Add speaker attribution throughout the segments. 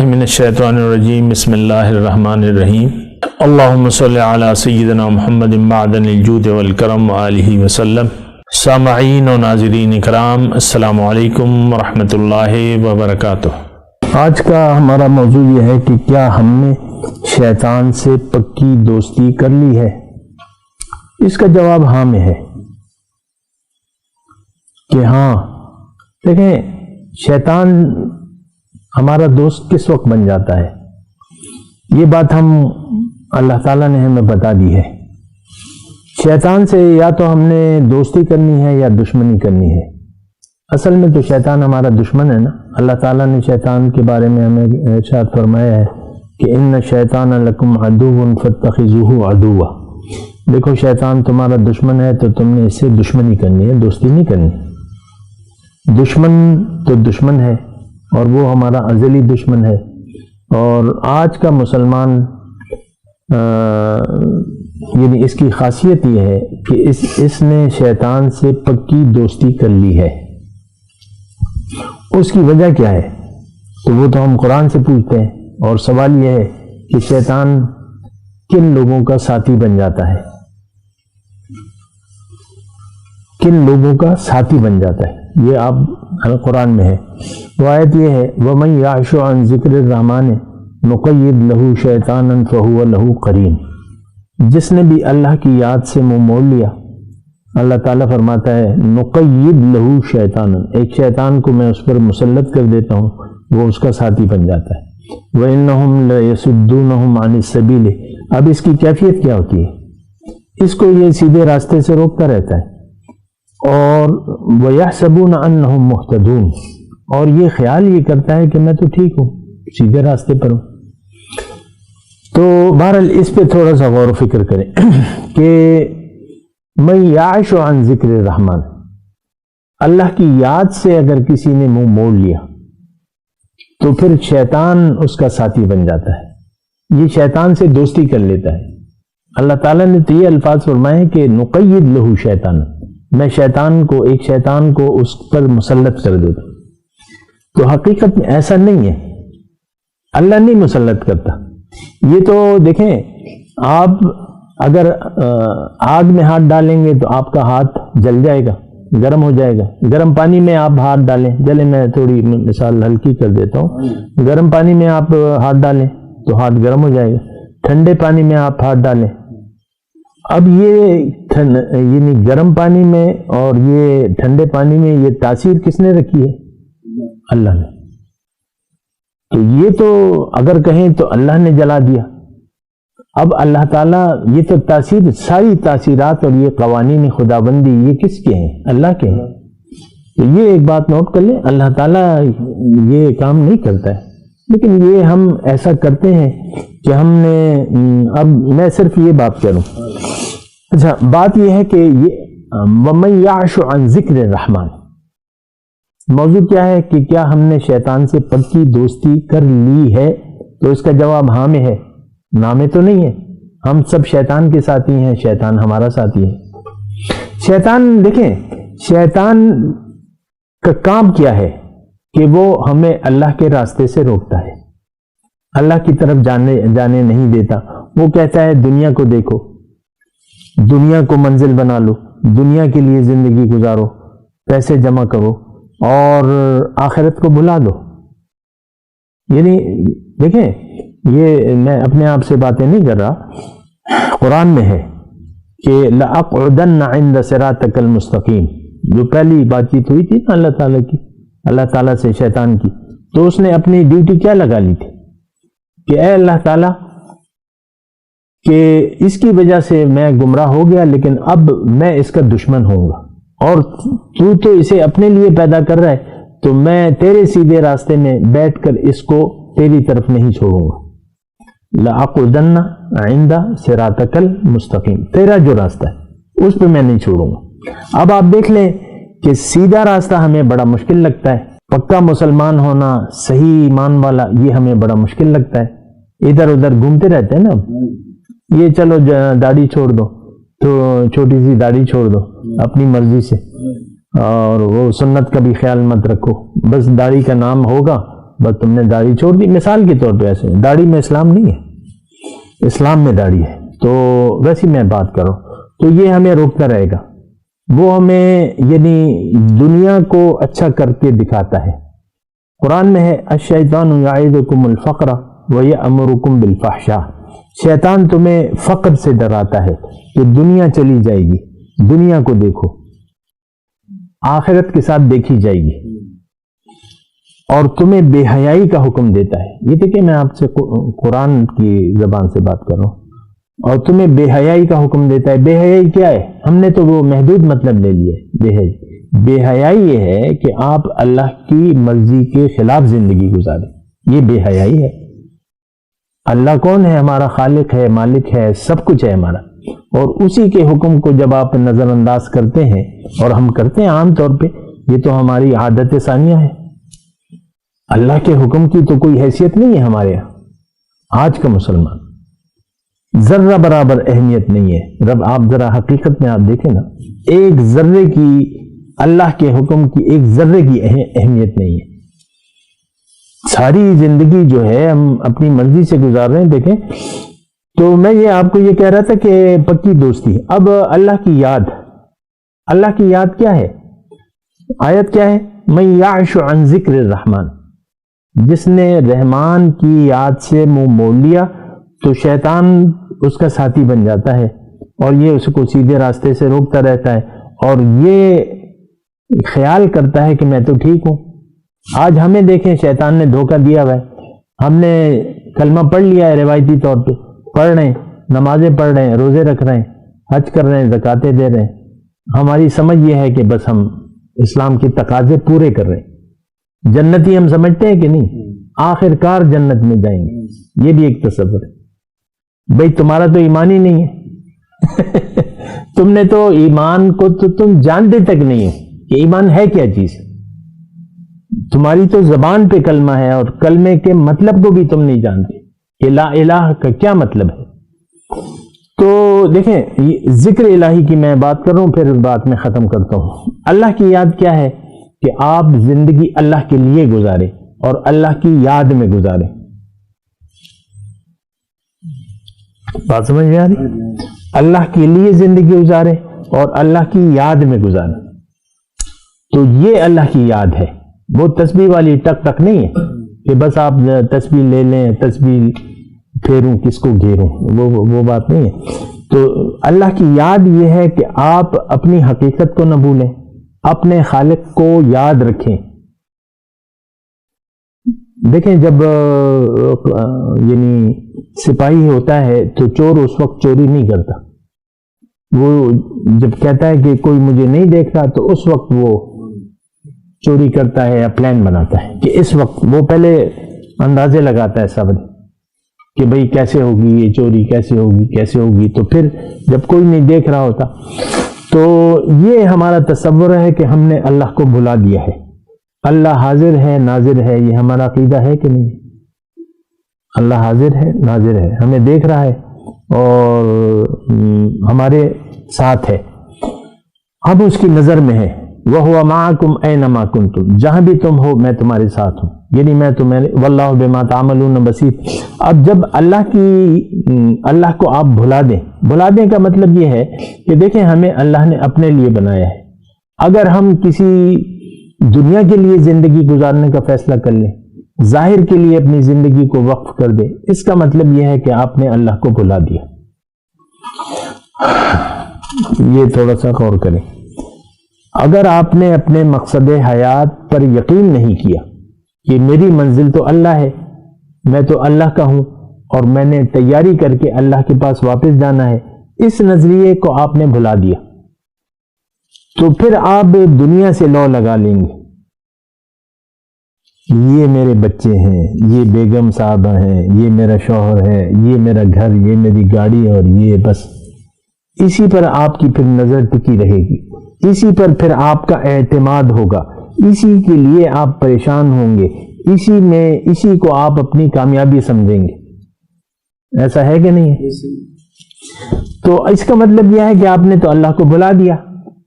Speaker 1: من الشیطان الرجیم بسم اللہ الرحمن الرحیم اللہم صلی علی سیدنا محمد معدن الجود والکرم وآلہ وسلم۔ سامعین و ناظرین اکرام، السلام علیکم ورحمۃ اللہ وبرکاتہ۔
Speaker 2: آج کا ہمارا موضوع یہ ہے کہ کیا ہم نے شیطان سے پکی دوستی کر لی ہے؟ اس کا جواب ہاں میں ہے کہ ہاں۔ دیکھیں، شیطان ہمارا دوست کس وقت بن جاتا ہے، یہ بات ہم اللہ تعالیٰ نے ہمیں بتا دی ہے۔ شیطان سے یا تو ہم نے دوستی کرنی ہے یا دشمنی کرنی ہے۔ اصل میں تو شیطان ہمارا دشمن ہے نا۔ اللہ تعالیٰ نے شیطان کے بارے میں ہمیں ارشاد فرمایا ہے کہ ان شیطان لکم عدو فاتخذوہ عدوا۔ دیکھو، شیطان تمہارا دشمن ہے تو تم نے اس سے دشمنی کرنی ہے، دوستی نہیں کرنی۔ دشمن تو دشمن ہے اور وہ ہمارا ازلی دشمن ہے۔ اور آج کا مسلمان یعنی اس کی خاصیت یہ ہے کہ اس نے شیطان سے پکی دوستی کر لی ہے۔ اس کی وجہ کیا ہے تو وہ تو ہم قرآن سے پوچھتے ہیں، اور سوال یہ ہے کہ شیطان کن لوگوں کا ساتھی بن جاتا ہے، کن لوگوں کا ساتھی بن جاتا ہے، یہ آپ قرآن میں ہے۔ وہ آیت یہ ہے وَمَن يَعْشُ عَن ذِكْرِ الرَّحْمَنِ نُقَيِّضْ لَهُ شَيْطَانًا فَهُوَ لَهُ قَرِينٌ۔ جس نے بھی اللہ کی یاد سے منہ موڑ لیا، اللہ تعالیٰ فرماتا ہے نُقَيِّضْ لَهُ شَيْطَانًا، ایک شیطان کو میں اس پر مسلط کر دیتا ہوں، وہ اس کا ساتھی بن جاتا ہے۔ وَإِنَّهُمْ لَيَصُدُّونَهُمْ عَنِ السَّبِيلِ۔ اب اس کی کیفیت کیا ہوتی ہے؟ اس کو یہ سیدھے راستے سے روکتا رہتا ہے، اور وَيَحْسَبُونَ أَنَّهُمْ مُهْتَدُونَ، اور یہ خیال یہ کرتا ہے کہ میں تو ٹھیک ہوں، سیدھے راستے پر ہوں۔ تو بہرحال اس پہ تھوڑا سا غور و فکر کریں کہ مَن يَعْشُ عَن ذِكْرِ الرَّحْمَنِ، اللہ کی یاد سے اگر کسی نے منہ موڑ لیا تو پھر شیطان اس کا ساتھی بن جاتا ہے، یہ شیطان سے دوستی کر لیتا ہے۔ اللہ تعالیٰ نے تو یہ الفاظ فرمائے کہ نُقَيِّضْ لَهُ شَيْطَانًا، میں ایک شیطان کو اس پر مسلط کر دیتا ہوں۔ تو حقیقت میں ایسا نہیں ہے، اللہ نہیں مسلط کرتا۔ یہ تو دیکھیں، آپ اگر آگ میں ہاتھ ڈالیں گے تو آپ کا ہاتھ جل جائے گا، گرم ہو جائے گا۔ گرم پانی میں آپ ہاتھ ڈالیں، چلے میں تھوڑی مثال ہلکی کر دیتا ہوں، گرم پانی میں آپ ہاتھ ڈالیں تو ہاتھ گرم ہو جائے گا، ٹھنڈے پانی میں آپ ہاتھ ڈالیں۔ اب یہ یعنی گرم پانی میں اور یہ ٹھنڈے پانی میں یہ تاثیر کس نے رکھی ہے؟ اللہ نے۔ تو یہ تو اگر کہیں تو اللہ نے جلا دیا۔ اب اللہ تعالیٰ، یہ تو تاثیر، ساری تاثیرات اور یہ قوانین خداوندی یہ کس کے ہیں؟ اللہ کے ہیں۔ تو یہ ایک بات نوٹ کر لیں، اللہ تعالیٰ یہ کام نہیں کرتا ہے، لیکن یہ ہم ایسا کرتے ہیں کہ ہم نے، اب میں صرف یہ بات کروں۔ اچھا، بات یہ ہے کہ یہ وَمَن يَعْشُ عَن ذِكْرِ الرَّحْمَنِ، موضوع کیا ہے کہ کیا ہم نے شیطان سے پکی دوستی کر لی ہے؟ تو اس کا جواب ہاں میں ہے، نہ میں تو نہیں ہے۔ ہم سب شیطان کے ساتھی ہیں، شیطان ہمارا ساتھی ہے۔ شیطان، دیکھیں، شیطان کا کام کیا ہے کہ وہ ہمیں اللہ کے راستے سے روکتا ہے، اللہ کی طرف جانے نہیں دیتا۔ وہ کہتا ہے دنیا کو دیکھو، دنیا کو منزل بنا لو، دنیا کے لیے زندگی گزارو، پیسے جمع کرو اور آخرت کو بھلا دو۔ یعنی دیکھیں، یہ میں اپنے آپ سے باتیں نہیں کر رہا، قرآن میں ہے کہ لَأَقْعُدَنَّ عِنْدَ صِرَاطِكَ الْمُسْتَقِيمِ۔ جو پہلی بات چیت ہوئی تھی نا اللہ تعالیٰ کی، اللہ تعالیٰ سے شیطان کی، تو اس نے اپنی ڈیوٹی کیا لگا لی تھی کہ اے اللہ تعالیٰ، کہ اس کی وجہ سے میں گمراہ ہو گیا، لیکن اب میں اس کا دشمن ہوں گا، اور تو اسے اپنے لیے پیدا کر رہا ہے، تو میں تیرے سیدھے راستے میں بیٹھ کر اس کو تیری طرف نہیں چھوڑوں گا۔ لَأَقْعُدَنَّ عِنْدَ صِرَاطِكَ الْمُسْتَقِيمِ، تیرا جو راستہ ہے اس پہ میں نہیں چھوڑوں گا۔ اب آپ دیکھ لیں کہ سیدھا راستہ ہمیں بڑا مشکل لگتا ہے، پکا مسلمان ہونا، صحیح ایمان والا، یہ ہمیں بڑا مشکل لگتا ہے۔ ادھر ادھر گھومتے رہتے ہیں نا، یہ چلو داڑھی چھوڑ دو، تو چھوٹی سی داڑھی چھوڑ دو اپنی مرضی سے، اور وہ سنت کا بھی خیال مت رکھو، بس داڑھی کا نام ہوگا بس تم نے داڑھی چھوڑ دی، مثال کے طور پہ ایسے داڑھی میں اسلام نہیں ہے، اسلام میں داڑھی ہے، تو ویسی میں بات کروں تو یہ ہمیں روکتا رہے گا، وہ ہمیں یعنی دنیا کو اچھا کر کے دکھاتا ہے۔ قرآن میں ہے الشیطان یعدکم الفقر ویأمرکم بالفحشاء، شیطان تمہیں فقر سے ڈراتا ہے کہ دنیا چلی جائے گی، دنیا کو دیکھو، آخرت کے ساتھ دیکھی جائے گی، اور تمہیں بے حیائی کا حکم دیتا ہے۔ یہ دیکھیں میں آپ سے قرآن کی زبان سے بات کر رہا ہوں، اور تمہیں بے حیائی کا حکم دیتا ہے۔ بے حیائی کیا ہے؟ ہم نے تو وہ محدود مطلب لے لیا ہے۔ بے حیائی یہ ہے کہ آپ اللہ کی مرضی کے خلاف زندگی گزاریں، یہ بے حیائی ہے۔ اللہ کون ہے؟ ہمارا خالق ہے، مالک ہے، سب کچھ ہے ہمارا، اور اسی کے حکم کو جب آپ نظر انداز کرتے ہیں، اور ہم کرتے ہیں عام طور پہ، یہ تو ہماری عادت ثانیہ ہے۔ اللہ کے حکم کی تو کوئی حیثیت نہیں ہے ہمارے یہاں۔ آج کا مسلمان ذرہ برابر اہمیت نہیں ہے۔ رب آپ ذرا حقیقت میں آپ دیکھیں نا، ایک ذرے کی اللہ کے حکم کی ایک ذرے کی اہمیت نہیں ہے۔ ساری زندگی جو ہے ہم اپنی مرضی سے گزار رہے ہیں۔ دیکھیں تو میں یہ آپ کو یہ کہہ رہا تھا کہ پکی دوستی۔ اب اللہ کی یاد، اللہ کی یاد کیا ہے؟ آیت کیا ہے؟ من یعش عن ذکر الرحمن، جس نے رحمان کی یاد سے منہ موڑ لیا تو شیطان اس کا ساتھی بن جاتا ہے، اور یہ اس کو سیدھے راستے سے روکتا رہتا ہے، اور یہ خیال کرتا ہے کہ میں تو ٹھیک ہوں۔ آج ہمیں دیکھیں شیطان نے دھوکہ دیا ہوا ہے، ہم نے کلمہ پڑھ لیا ہے، روایتی طور پہ پڑھ رہے ہیں، نمازیں پڑھ رہے ہیں، روزے رکھ رہے ہیں، حج کر رہے ہیں، زکاتیں دے رہے ہیں، ہماری سمجھ یہ ہے کہ بس ہم اسلام کے تقاضے پورے کر رہے ہیں، جنتی ہم سمجھتے ہیں کہ نہیں، آخر کار جنت میں جائیں گے، یہ بھی ایک تصور ہے۔ بھئی تمہارا تو ایمان ہی نہیں ہے تم نے تو ایمان کو تو تم جانتے تک نہیں ہو کہ ایمان ہے کیا چیز، تمہاری تو زبان پہ کلمہ ہے، اور کلمے کے مطلب کو بھی تم نہیں جانتے کہ لا الہ کا کیا مطلب ہے۔ تو دیکھیں ذکر الہی کی میں بات کر رہا ہوں، پھر بات میں ختم کرتا ہوں۔ اللہ کی یاد کیا ہے؟ کہ آپ زندگی اللہ کے لیے گزارے اور اللہ کی یاد میں گزارے۔ بات سمجھ میں آ رہی؟ اللہ کے لیے زندگی گزارے اور اللہ کی یاد میں گزارے، تو یہ اللہ کی یاد ہے۔ وہ تسبیح والی ٹک ٹک نہیں ہے کہ بس آپ تسبیح لے لیں، تسبیح پھیروں کس کو گھیروں، وہ بات نہیں ہے۔ تو اللہ کی یاد یہ ہے کہ آپ اپنی حقیقت کو نہ بھولیں، اپنے خالق کو یاد رکھیں۔ دیکھیں جب یعنی سپاہی ہوتا ہے تو چور اس وقت چوری نہیں کرتا، وہ جب کہتا ہے کہ کوئی مجھے نہیں دیکھ رہا تو اس وقت وہ چوری کرتا ہے یا پلان بناتا ہے کہ اس وقت وہ پہلے اندازے لگاتا ہے صبر کہ بھئی کیسے ہوگی یہ چوری، کیسے ہوگی، تو پھر جب کوئی نہیں دیکھ رہا ہوتا تو یہ ہمارا تصور ہے کہ ہم نے اللہ کو بھلا دیا ہے۔ اللہ حاضر ہے، ناظر ہے، یہ ہمارا عقیدہ ہے کہ نہیں؟ اللہ حاضر ہے، ناظر ہے، ہمیں دیکھ رہا ہے اور ہمارے ساتھ ہے، ہم اس کی نظر میں ہے۔ وَهُوَ مَعَكُمْ أَيْنَمَا كُنْتُمْ، جہاں بھی تم ہو میں تمہارے ساتھ ہوں، یعنی میں تمہیں وَاللَّهُ بِمَا تَعْمَلُونَ بَصِيرٌ۔ اب جب اللہ کو آپ بھلا دیں کا مطلب یہ ہے کہ دیکھیں ہمیں اللہ نے اپنے لیے بنایا ہے، اگر ہم کسی دنیا کے لیے زندگی گزارنے کا فیصلہ کر لیں، ظاہر کے لیے اپنی زندگی کو وقف کر دیں، اس کا مطلب یہ ہے کہ آپ نے اللہ کو بھلا دیا۔ یہ تھوڑا سا غور کریں۔ اگر آپ نے اپنے مقصد حیات پر یقین نہیں کیا کہ میری منزل تو اللہ ہے، میں تو اللہ کا ہوں اور میں نے تیاری کر کے اللہ کے پاس واپس جانا ہے، اس نظریے کو آپ نے بھلا دیا تو پھر آپ دنیا سے لو لگا لیں گے، یہ میرے بچے ہیں، یہ بیگم صاحبہ ہیں، یہ میرا شوہر ہے، یہ میرا گھر، یہ میری گاڑی، اور یہ بس اسی پر آپ کی پھر نظر ٹکی رہے گی، اسی پر پھر آپ کا اعتماد ہوگا، اسی کے لیے آپ پریشان ہوں گے، اسی کو آپ اپنی کامیابی سمجھیں گے۔ ایسا ہے کہ نہیں ہے؟ تو اس کا مطلب یہ ہے کہ آپ نے تو اللہ کو بھلا دیا۔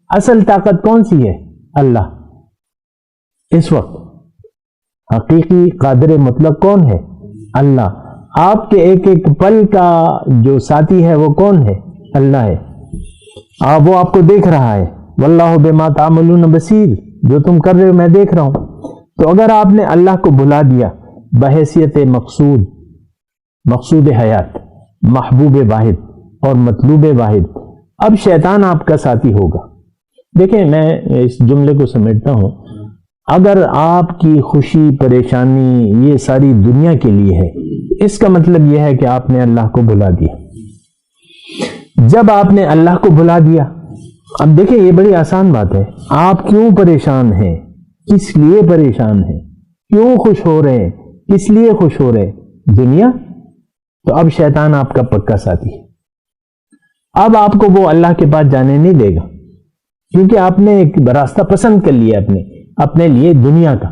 Speaker 2: اصل طاقت کون سی ہے؟ اللہ۔ اس وقت حقیقی قادر مطلق کون ہے؟ اللہ۔ آپ کے ایک ایک پل کا جو ساتھی ہے وہ کون ہے؟ اللہ ہے۔ وہ آپ کو دیکھ رہا ہے، واللہ بما تعملون بصیر، جو تم کر رہے ہو میں دیکھ رہا ہوں۔ تو اگر آپ نے اللہ کو بھلا دیا بحیثیت مقصود حیات، محبوب واحد اور مطلوب واحد، اب شیطان آپ کا ساتھی ہوگا۔ دیکھیں میں اس جملے کو سمیٹتا ہوں، اگر آپ کی خوشی پریشانی یہ ساری دنیا کے لیے ہے، اس کا مطلب یہ ہے کہ آپ نے اللہ کو بھلا دیا۔ جب آپ نے اللہ کو بھلا دیا، اب دیکھیں یہ بڑی آسان بات ہے، آپ کیوں پریشان ہیں، کس لیے پریشان ہیں، کیوں خوش ہو رہے ہیں، کس لیے خوش ہو رہے ہیں؟ دنیا۔ تو اب شیطان آپ کا پکا ساتھی ہے۔ اب آپ کو وہ اللہ کے پاس جانے نہیں دے گا، کیونکہ آپ نے ایک راستہ پسند کر لیا اپنے لیے دنیا کا،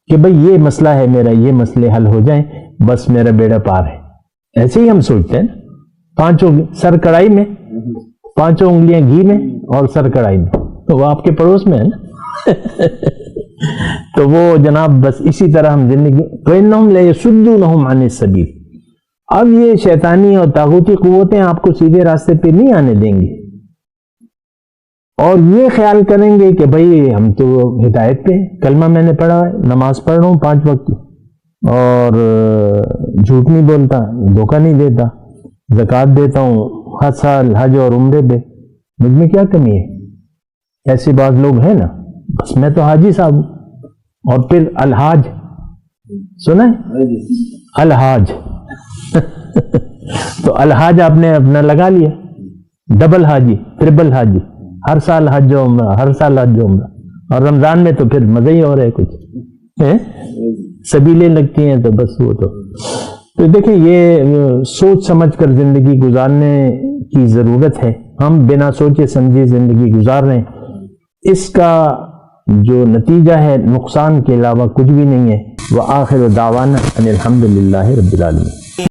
Speaker 2: کہ بھئی یہ مسئلہ ہے میرا، یہ مسئلے حل ہو جائیں بس میرا بیڑا پار ہے۔ ایسے ہی ہم سوچتے ہیں نا، پانچوں سر کڑائی میں، پانچوں انگلیاں گھی میں اور سر کڑائی میں، تو وہ آپ کے پڑوس میں ہے نا۔ تو وہ جناب بس اسی طرح ہم زندگی، فَإِنَّهُمْ لَيَصُدُّونَهُمْ عَنِ السَّبِيلِ، اب یہ شیطانی اور طاغوتی قوتیں آپ کو سیدھے راستے پہ نہیں آنے دیں گے، اور یہ خیال کریں گے کہ بھئی ہم تو ہدایت پہ، کلمہ میں نے پڑھا ہے، نماز پڑھ رہا ہوں 5 وقت کی، اور جھوٹ نہیں بولتا، دھوکہ نہیں دیتا، زکوٰۃ دیتا ہوں ہر سال حج اور عمرے پہ، مجھ میں کیا کمی ہے؟ ایسے بعض لوگ ہیں نا، بس میں تو حاجی صاحب ہوں۔ اور پھر الحاج، سنا ہے الحاج؟ تو الحاج آپ نے اپنا لگا لیا، ڈبل حاجی، ٹرپل حاجی، ہر سال حج و عمرہ، ہر سال حج و عمرہ، اور رمضان میں تو پھر مزہ ہی ہو رہا ہے، کچھ سبیلیں لگتی ہیں تو بس وہ تو دیکھیں یہ سوچ سمجھ کر زندگی گزارنے کی ضرورت ہے۔ ہم بنا سوچے سمجھے زندگی گزار رہے ہیں، اس کا جو نتیجہ ہے نقصان کے علاوہ کچھ بھی نہیں ہے۔ وآخر دعوانا ان الحمد للہ رب العالمین۔